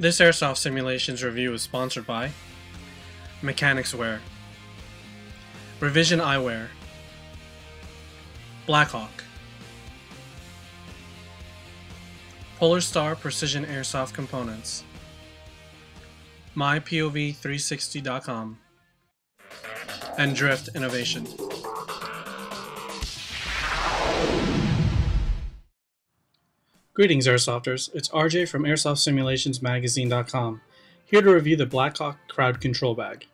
This Airsoft Simulations review is sponsored by Mechanics Wear, Revision Eyewear, Blackhawk, Polar Star Precision Airsoft Components, MyPOV360.com, and Drift Innovation. Greetings Airsofters, it's RJ from AirsoftSimulationsMagazine.com, here to review the Blackhawk Crowd Control Bag.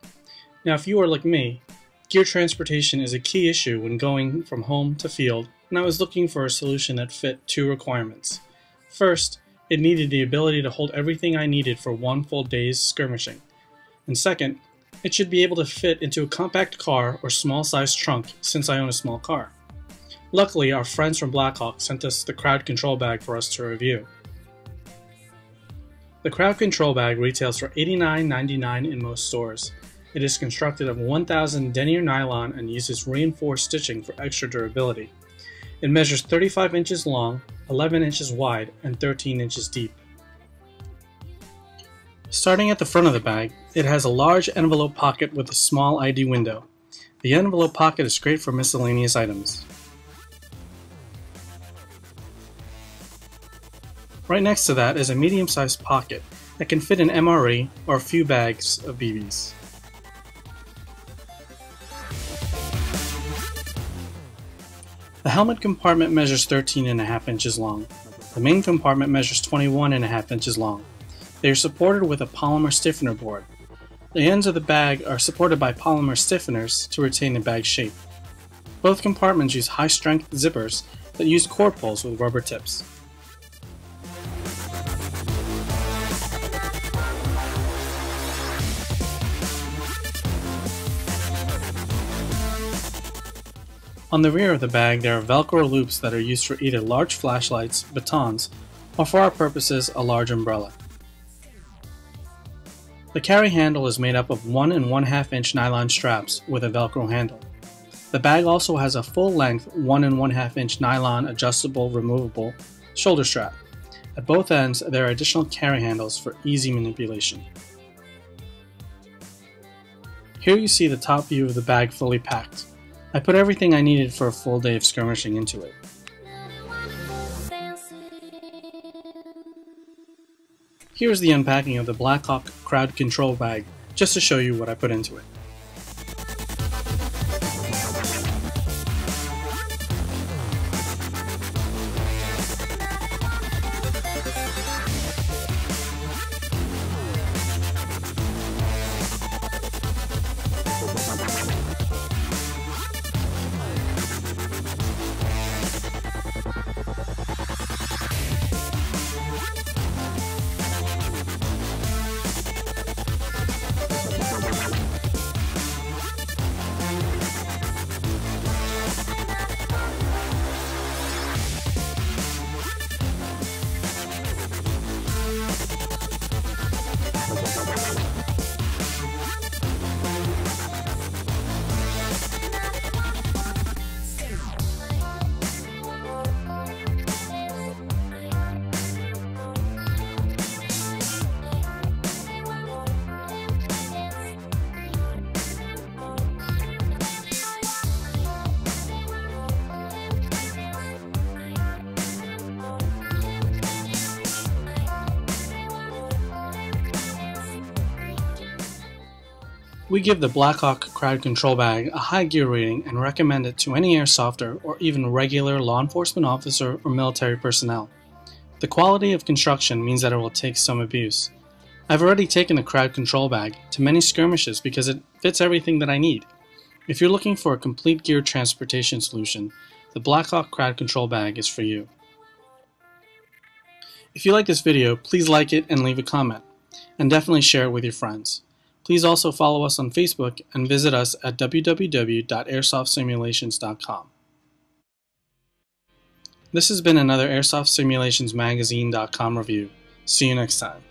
Now if you are like me, gear transportation is a key issue when going from home to field, and I was looking for a solution that fit two requirements. First, it needed the ability to hold everything I needed for one full day's skirmishing. And second, it should be able to fit into a compact car or small sized trunk since I own a small car. Luckily, our friends from Blackhawk sent us the Crowd Control Bag for us to review. The Crowd Control Bag retails for $89.99 in most stores. It is constructed of 1000 denier nylon and uses reinforced stitching for extra durability. It measures 35 inches long, 11 inches wide, and 13 inches deep. Starting at the front of the bag, it has a large envelope pocket with a small ID window. The envelope pocket is great for miscellaneous items. Right next to that is a medium-sized pocket that can fit an MRE or a few bags of BBs. The helmet compartment measures 13.5 inches long. The main compartment measures 21.5 inches long. They are supported with a polymer stiffener board. The ends of the bag are supported by polymer stiffeners to retain the bag shape. Both compartments use high-strength zippers that use cord pulls with rubber tips. On the rear of the bag there are Velcro loops that are used for either large flashlights, batons, or for our purposes a large umbrella. The carry handle is made up of 1 1/2 inch nylon straps with a Velcro handle. The bag also has a full-length 1 1/2 inch nylon adjustable removable shoulder strap. At both ends there are additional carry handles for easy manipulation. Here you see the top view of the bag fully packed. I put everything I needed for a full day of skirmishing into it. Here's the unpacking of the Blackhawk Crowd Control Bag, just to show you what I put into it. We give the Blackhawk Crowd Control Bag a high gear rating and recommend it to any airsofter or even regular law enforcement officer or military personnel. The quality of construction means that it will take some abuse. I've already taken the Crowd Control Bag to many skirmishes because it fits everything that I need. If you're looking for a complete gear transportation solution, the Blackhawk Crowd Control Bag is for you. If you like this video, please like it and leave a comment, and definitely share it with your friends. Please also follow us on Facebook and visit us at www.airsofsimulations.com. This has been another AirsoftSimulationsMagazine.com review. See you next time.